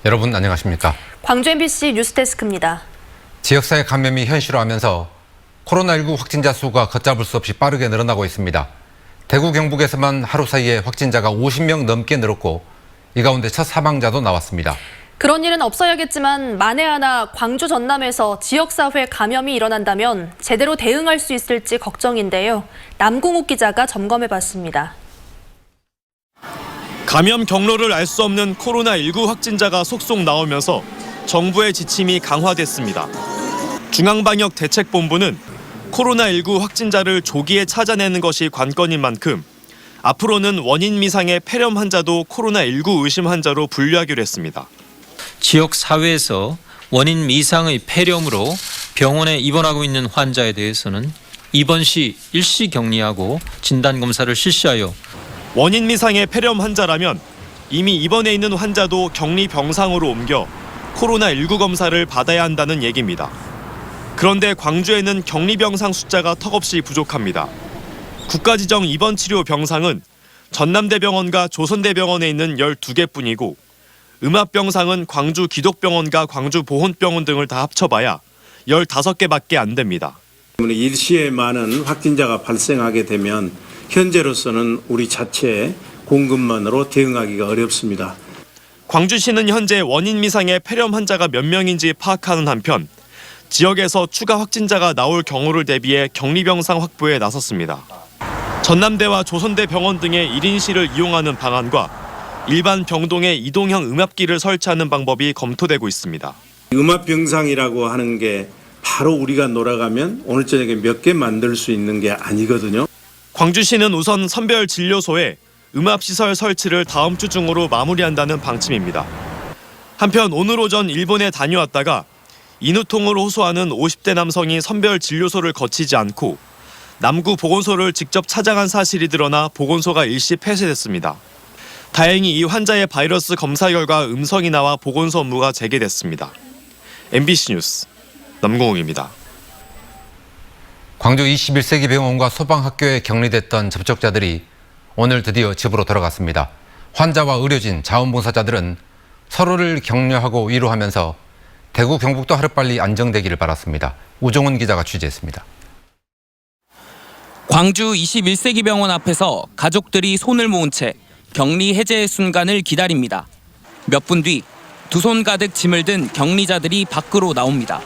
여러분 안녕하십니까? 광주 MBC 뉴스데스크입니다. 지역사회 감염이 현실화하면서 코로나19 확진자 수가 걷잡을 수 없이 빠르게 늘어나고 있습니다. 대구 경북에서만 하루 사이에 확진자가 50명 넘게 늘었고 이 가운데 첫 사망자도 나왔습니다. 그런 일은 없어야겠지만 만에 하나 광주 전남에서 지역사회 감염이 일어난다면 제대로 대응할 수 있을지 걱정인데요. 남궁욱 기자가 점검해봤습니다. 감염 경로를 알 수 없는 코로나19 확진자가 속속 나오면서 정부의 지침이 강화됐습니다. 중앙방역대책본부는 코로나19 확진자를 조기에 찾아내는 것이 관건인 만큼 앞으로는 원인 미상의 폐렴 환자도 코로나19 의심 환자로 분류하기로 했습니다. 지역 사회에서 원인 미상의 폐렴으로 병원에 입원하고 있는 환자에 대해서는 입원 시 일시 격리하고 진단 검사를 실시하여 원인 미상의 폐렴 환자라면 이미 입원해 있는 환자도 격리 병상으로 옮겨 코로나19 검사를 받아야 한다는 얘기입니다. 그런데 광주에는 격리 병상 숫자가 턱없이 부족합니다. 국가지정 입원 치료 병상은 전남대병원과 조선대병원에 있는 12개뿐이고 음압병상은 광주 기독병원과 광주보훈병원 등을 다 합쳐봐야 15개밖에 안 됩니다. 일시에 많은 확진자가 발생하게 되면 현재로서는 우리 자체의 공급만으로 대응하기가 어렵습니다. 광주시는 현재 원인 미상의 폐렴 환자가 몇 명인지 파악하는 한편 지역에서 추가 확진자가 나올 경우를 대비해 격리병상 확보에 나섰습니다. 전남대와 조선대 병원 등의 1인실을 이용하는 방안과 일반 병동에 이동형 음압기를 설치하는 방법이 검토되고 있습니다. 음압병상이라고 하는 게 바로 우리가 놀아가면 오늘 저녁에 몇 개 만들 수 있는 게 아니거든요. 광주시는 우선 선별진료소에 음압시설 설치를 다음 주 중으로 마무리한다는 방침입니다. 한편 오늘 오전 일본에 다녀왔다가 인후통을 호소하는 50대 남성이 선별진료소를 거치지 않고 남구 보건소를 직접 찾아간 사실이 드러나 보건소가 일시 폐쇄됐습니다. 다행히 이 환자의 바이러스 검사 결과 음성이 나와 보건소 업무가 재개됐습니다. MBC 뉴스 남궁욱입니다. 광주 21세기 병원과 소방학교에 격리됐던 접촉자들이 오늘 드디어 집으로 돌아갔습니다. 환자와 의료진, 자원봉사자들은 서로를 격려하고 위로하면서 대구 경북도 하루빨리 안정되기를 바랐습니다. 우종훈 기자가 취재했습니다. 광주 21세기 병원 앞에서 가족들이 손을 모은 채 격리 해제의 순간을 기다립니다. 몇 분 뒤 두 손 가득 짐을 든 격리자들이 밖으로 나옵니다.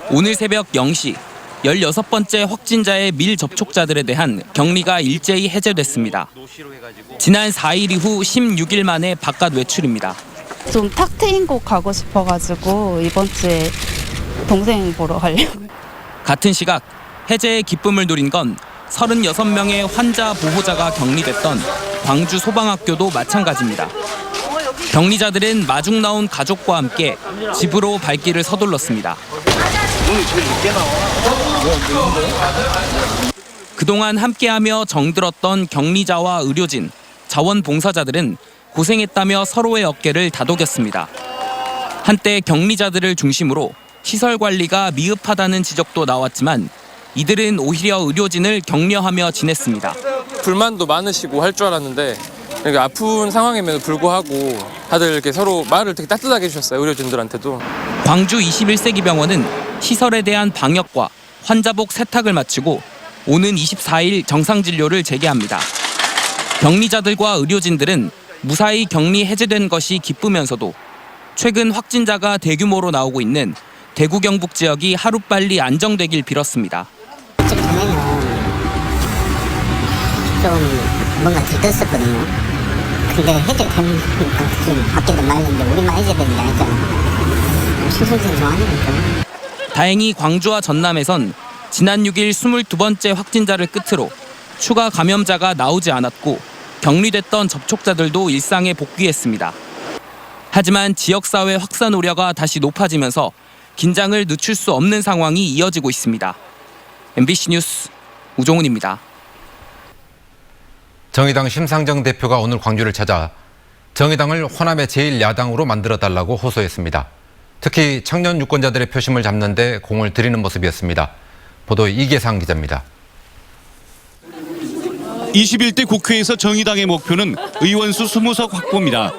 오늘 새벽 0시 16번째 확진자의 밀 접촉자들에 대한 격리가 일제히 해제됐습니다. 지난 4일 이후 16일 만에 바깥 외출입니다. 좀 탁 트인 곳 가고 싶어가지고 이번 주에 동생 보러 가려고요. 같은 시각 해제의 기쁨을 누린 건 36명의 환자 보호자가 격리됐던 광주 소방학교도 마찬가지입니다. 격리자들은 마중 나온 가족과 함께 집으로 발길을 서둘렀습니다. 그동안 함께하며 정들었던 격리자와 의료진, 자원봉사자들은 고생했다며 서로의 어깨를 다독였습니다. 한때 격리자들을 중심으로 시설 관리가 미흡하다는 지적도 나왔지만 이들은 오히려 의료진을 격려하며 지냈습니다. 불만도 많으시고 할 줄 알았는데 그러니까 아픈 상황임에도 불구하고 다들 이렇게 서로 말을 되게 따뜻하게 해주셨어요. 의료진들한테도. 광주 21세기 병원은 시설에 대한 방역과 환자복 세탁을 마치고 오는 24일 정상진료를 재개합니다. 격리자들과 의료진들은 무사히 격리 해제된 것이 기쁘면서도 최근 확진자가 대규모로 나오고 있는 대구 경북 지역이 하루빨리 안정되길 빌었습니다. 좀 뭔가 들떴었거든요. 근데 해제되는 거니까 좀 밖에도 말했는데 우리만 해제되는 게 아니잖아. 수술진 좋아하니까. 다행히 광주와 전남에선 지난 6일 22번째 확진자를 끝으로 추가 감염자가 나오지 않았고 격리됐던 접촉자들도 일상에 복귀했습니다. 하지만 지역사회 확산 우려가 다시 높아지면서 긴장을 늦출 수 없는 상황이 이어지고 있습니다. MBC 뉴스 우종훈입니다. 정의당 심상정 대표가 오늘 광주를 찾아 정의당을 호남의 제1야당으로 만들어달라고 호소했습니다. 특히 청년 유권자들의 표심을 잡는 데 공을 들이는 모습이었습니다. 보도 이계상 기자입니다. 21대 국회에서 정의당의 목표는 의원수 20석 확보입니다.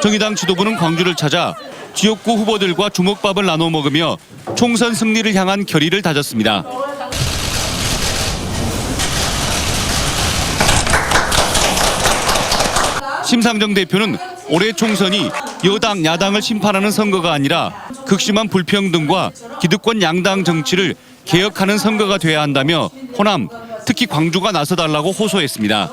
정의당 지도부는 광주를 찾아 지역구 후보들과 주먹밥을 나눠 먹으며 총선 승리를 향한 결의를 다졌습니다. 심상정 대표는 올해 총선이 여당, 야당을 심판하는 선거가 아니라 극심한 불평등과 기득권 양당 정치를 개혁하는 선거가 돼야 한다며 호남, 특히 광주가 나서달라고 호소했습니다.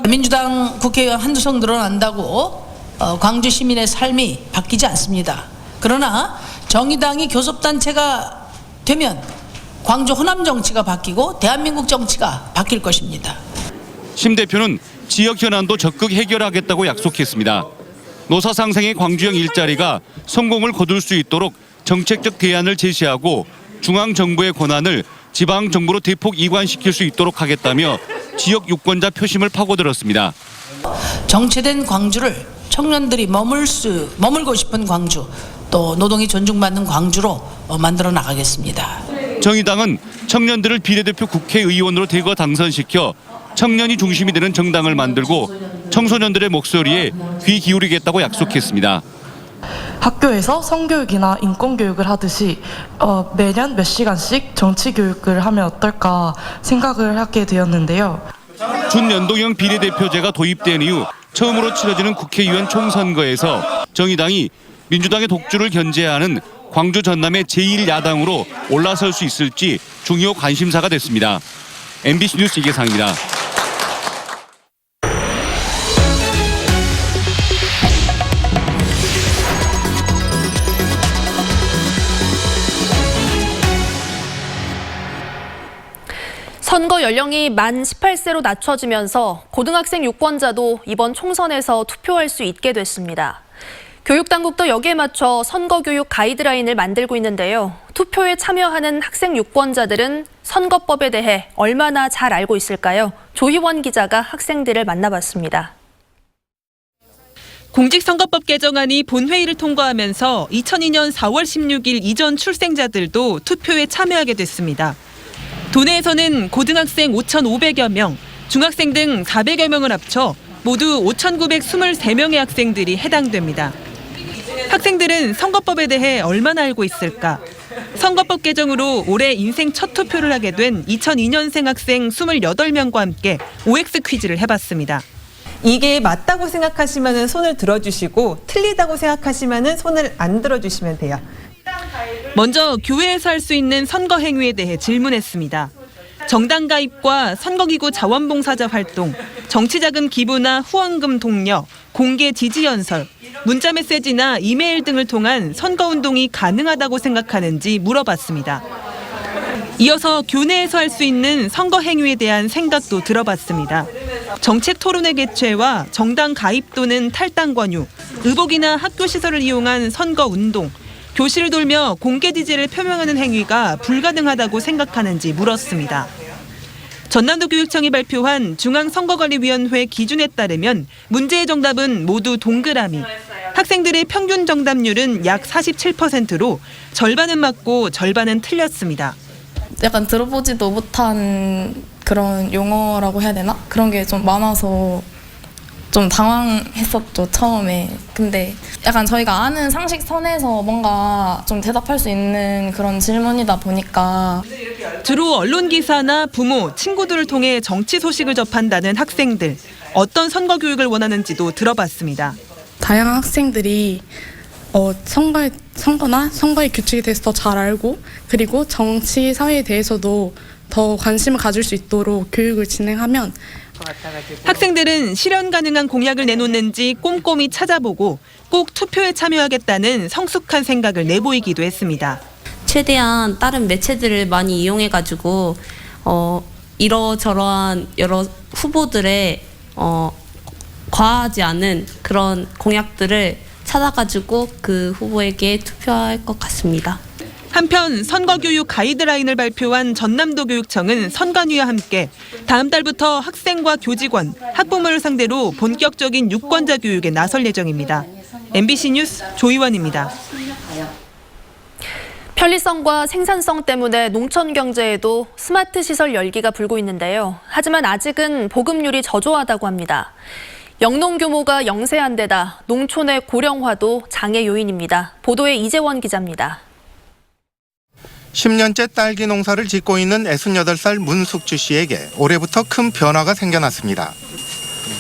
민주당 국회의원 한두 성 늘어난다고 광주 시민의 삶이 바뀌지 않습니다. 그러나 정의당이 교섭단체가 되면 광주 호남 정치가 바뀌고 대한민국 정치가 바뀔 것입니다. 심 대표는 지역 현안도 적극 해결하겠다고 약속했습니다. 노사 상생의 광주형 일자리가 성공을 거둘 수 있도록 정책적 대안을 제시하고 중앙정부의 권한을 지방정부로 대폭 이관시킬 수 있도록 하겠다며 지역 유권자 표심을 파고들었습니다. 정체된 광주를 청년들이 머물고 싶은 광주, 또 노동이 존중받는 광주로 만들어 나가겠습니다. 정의당은 청년들을 비례대표 국회의원으로 대거 당선시켜 청년이 중심이 되는 정당을 만들고 청소년들의 목소리에 귀 기울이겠다고 약속했습니다. 학교에서 성교육이나 인권교육을 하듯이 매년 몇 시간씩 정치교육을 하면 어떨까 생각을 하게 되었는데요. 준연동형 비례대표제가 도입된 이후 처음으로 치러지는 국회의원 총선거에서 정의당이 민주당의 독주를 견제하는 광주 전남의 제1야당으로 올라설 수 있을지 중요 관심사가 됐습니다. MBC 뉴스 이계상입니다. 선거 연령이 만 18세로 낮춰지면서 고등학생 유권자도 이번 총선에서 투표할 수 있게 됐습니다. 교육당국도 여기에 맞춰 선거교육 가이드라인을 만들고 있는데요. 투표에 참여하는 학생 유권자들은 선거법에 대해 얼마나 잘 알고 있을까요? 조희원 기자가 학생들을 만나봤습니다. 공직선거법 개정안이 본회의를 통과하면서 2002년 4월 16일 이전 출생자들도 투표에 참여하게 됐습니다. 도내에서는 고등학생 5,500여 명, 중학생 등 400여 명을 합쳐 모두 5,923명의 학생들이 해당됩니다. 학생들은 선거법에 대해 얼마나 알고 있을까? 선거법 개정으로 올해 인생 첫 투표를 하게 된 2002년생 학생 28명과 함께 OX 퀴즈를 해봤습니다. 이게 맞다고 생각하시면 손을 들어주시고 틀리다고 생각하시면 손을 안 들어주시면 돼요. 먼저 교회에서 할 수 있는 선거 행위에 대해 질문했습니다. 정당 가입과 선거기구 자원봉사자 활동, 정치자금 기부나 후원금 독려, 공개 지지 연설, 문자메시지나 이메일 등을 통한 선거운동이 가능하다고 생각하는지 물어봤습니다. 이어서 교내에서 할 수 있는 선거 행위에 대한 생각도 들어봤습니다. 정책 토론회 개최와 정당 가입 또는 탈당 권유, 의복이나 학교 시설을 이용한 선거 운동, 교실을 돌며 공개 지지를 표명하는 행위가 불가능하다고 생각하는지 물었습니다. 전남도 교육청이 발표한 중앙선거관리위원회 기준에 따르면 문제의 정답은 모두 동그라미. 학생들의 평균 정답률은 약 47%로 절반은 맞고 절반은 틀렸습니다. 약간 들어보지도 못한 그런 용어라고 해야 되나? 그런 게 좀 많아서 좀 당황했었죠, 처음에. 근데 약간 저희가 아는 상식선에서 뭔가 좀 대답할 수 있는 그런 질문이다 보니까. 주로 언론 기사나 부모, 친구들을 통해 정치 소식을 접한다는 학생들. 어떤 선거 교육을 원하는지도 들어봤습니다. 다양한 학생들이 선거나 선거의 규칙에 대해서 더 잘 알고 그리고 정치, 사회에 대해서도 더 관심을 가질 수 있도록 교육을 진행하면 학생들은 실현 가능한 공약을 내놓는지 꼼꼼히 찾아보고 꼭 투표에 참여하겠다는 성숙한 생각을 내보이기도 했습니다. 최대한 다른 매체들을 많이 이용해가지고 이러저러한 여러 후보들의 과하지 않은 그런 공약들을 찾아가지고 그 후보에게 투표할 것 같습니다. 한편 선거교육 가이드라인을 발표한 전남도 교육청은 선관위와 함께 다음 달부터 학생과 교직원, 학부모를 상대로 본격적인 유권자 교육에 나설 예정입니다. MBC 뉴스 조희원입니다. 편리성과 생산성 때문에 농촌 경제에도 스마트 시설 열기가 불고 있는데요. 하지만 아직은 보급률이 저조하다고 합니다. 영농 규모가 영세한 데다 농촌의 고령화도 장애 요인입니다. 보도에 이재원 기자입니다. 10년째 딸기 농사를 짓고 있는 68살 문숙주 씨에게 올해부터 큰 변화가 생겨났습니다.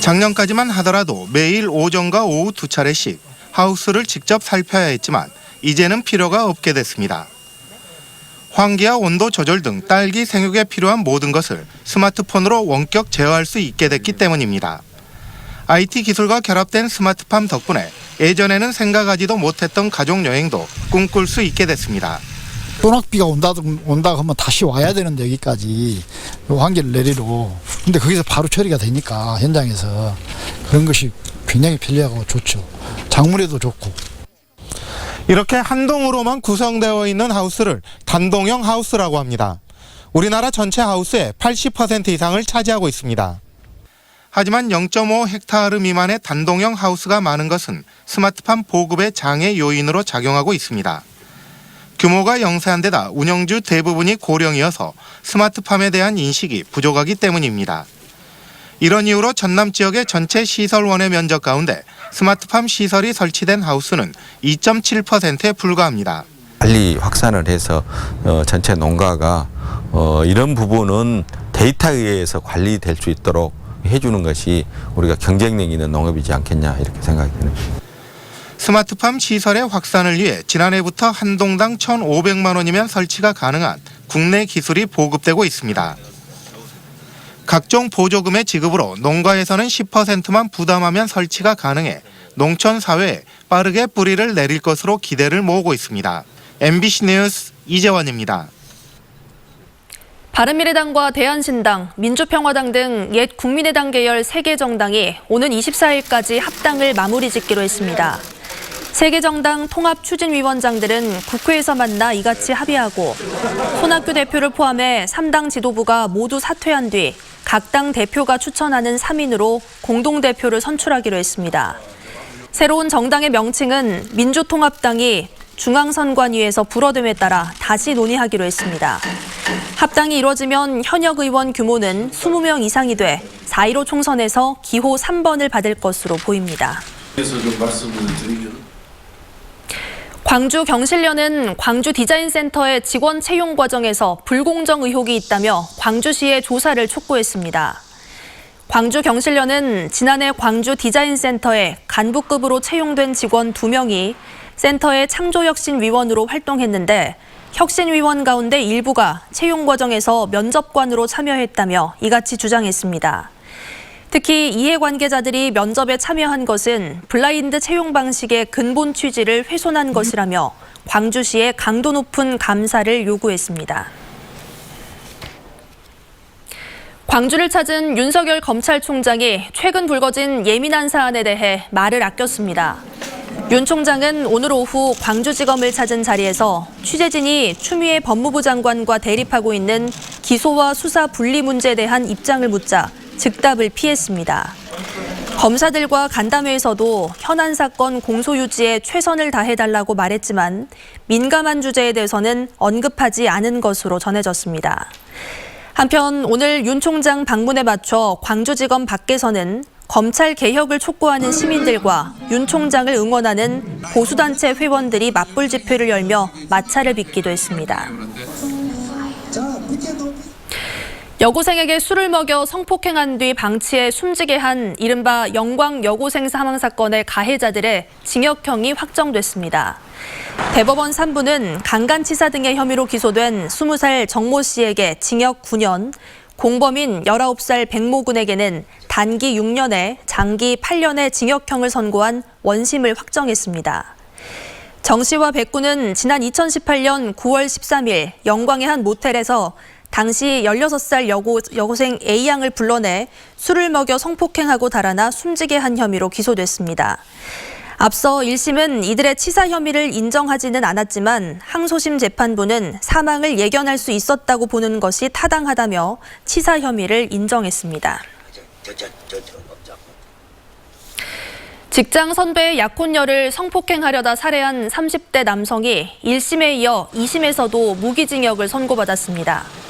작년까지만 하더라도 매일 오전과 오후 2차례씩 하우스를 직접 살펴야 했지만 이제는 필요가 없게 됐습니다. 환기와 온도 조절 등 딸기 생육에 필요한 모든 것을 스마트폰으로 원격 제어할 수 있게 됐기 때문입니다. IT 기술과 결합된 스마트팜 덕분에 예전에는 생각하지도 못했던 가족 여행도 꿈꿀 수 있게 됐습니다. 소낙비가 온다 하면 다시 와야 되는데 여기까지 환기를 내리러. 근데 거기서 바로 처리가 되니까 현장에서 그런 것이 굉장히 편리하고 좋죠. 작물에도 좋고. 이렇게 한 동으로만 구성되어 있는 하우스를 단동형 하우스라고 합니다. 우리나라 전체 하우스의 80% 이상을 차지하고 있습니다. 하지만 0.5헥타르 미만의 단동형 하우스가 많은 것은 스마트팜 보급의 장애 요인으로 작용하고 있습니다. 규모가 영세한 데다 운영주 대부분이 고령이어서 스마트팜에 대한 인식이 부족하기 때문입니다. 이런 이유로 전남 지역의 전체 시설원의 면적 가운데 스마트팜 시설이 설치된 하우스는 2.7%에 불과합니다. 빨리 확산을 해서 전체 농가가 이런 부분은 데이터에 의해서 관리될 수 있도록 해주는 것이 우리가 경쟁력 있는 농업이지 않겠냐 이렇게 생각이 드는 겁니다. 스마트팜 시설의 확산을 위해 지난해부터 한 동당 1,500만 원이면 설치가 가능한 국내 기술이 보급되고 있습니다. 각종 보조금의 지급으로 농가에서는 10%만 부담하면 설치가 가능해 농촌 사회에 빠르게 뿌리를 내릴 것으로 기대를 모으고 있습니다. MBC 뉴스 이재원입니다. 바른미래당과 대한신당, 민주평화당 등 옛 국민의당 계열 3개 정당이 오는 24일까지 합당을 마무리 짓기로 했습니다. 3개 정당 통합추진위원장들은 국회에서 만나 이같이 합의하고 손학규 대표를 포함해 3당 지도부가 모두 사퇴한 뒤 각 당 대표가 추천하는 3인으로 공동대표를 선출하기로 했습니다. 새로운 정당의 명칭은 민주통합당이 중앙선관위에서 불어됨에 따라 다시 논의하기로 했습니다. 합당이 이루어지면 현역 의원 규모는 20명 이상이 돼 4.15 총선에서 기호 3번을 받을 것으로 보입니다. 광주 경실련은 광주 디자인센터의 직원 채용 과정에서 불공정 의혹이 있다며 광주시에 조사를 촉구했습니다. 광주 경실련은 지난해 광주 디자인센터에 간부급으로 채용된 직원 2명이 센터의 창조혁신위원으로 활동했는데 혁신위원 가운데 일부가 채용 과정에서 면접관으로 참여했다며 이같이 주장했습니다. 특히 이해관계자들이 면접에 참여한 것은 블라인드 채용 방식의 근본 취지를 훼손한 것이라며 광주시에 강도 높은 감사를 요구했습니다. 광주를 찾은 윤석열 검찰총장이 최근 불거진 예민한 사안에 대해 말을 아꼈습니다. 윤 총장은 오늘 오후 광주지검을 찾은 자리에서 취재진이 추미애 법무부 장관과 대립하고 있는 기소와 수사 분리 문제에 대한 입장을 묻자 즉답을 피했습니다. 검사들과 간담회에서도 현안 사건 공소 유지에 최선을 다해달라고 말했지만 민감한 주제에 대해서는 언급하지 않은 것으로 전해졌습니다. 한편 오늘 윤 총장 방문에 맞춰 광주지검 밖에서는 검찰 개혁을 촉구하는 시민들과 윤 총장을 응원하는 보수단체 회원들이 맞불 집회를 열며 마차를 빚기도 했습니다. 여고생에게 술을 먹여 성폭행한 뒤 방치해 숨지게 한 이른바 영광 여고생 사망 사건의 가해자들의 징역형이 확정됐습니다. 대법원 3부는 강간치사 등의 혐의로 기소된 20살 정모 씨에게 징역 9년, 공범인 19살 백모 군에게는 단기 6년에 장기 8년의 징역형을 선고한 원심을 확정했습니다. 정 씨와 백 군은 지난 2018년 9월 13일 영광의 한 모텔에서 당시 16살 여고생 A양을 불러내 술을 먹여 성폭행하고 달아나 숨지게 한 혐의로 기소됐습니다. 앞서 1심은 이들의 치사 혐의를 인정하지는 않았지만 항소심 재판부는 사망을 예견할 수 있었다고 보는 것이 타당하다며 치사 혐의를 인정했습니다. 직장 선배의 약혼녀를 성폭행하려다 살해한 30대 남성이 1심에 이어 2심에서도 무기징역을 선고받았습니다.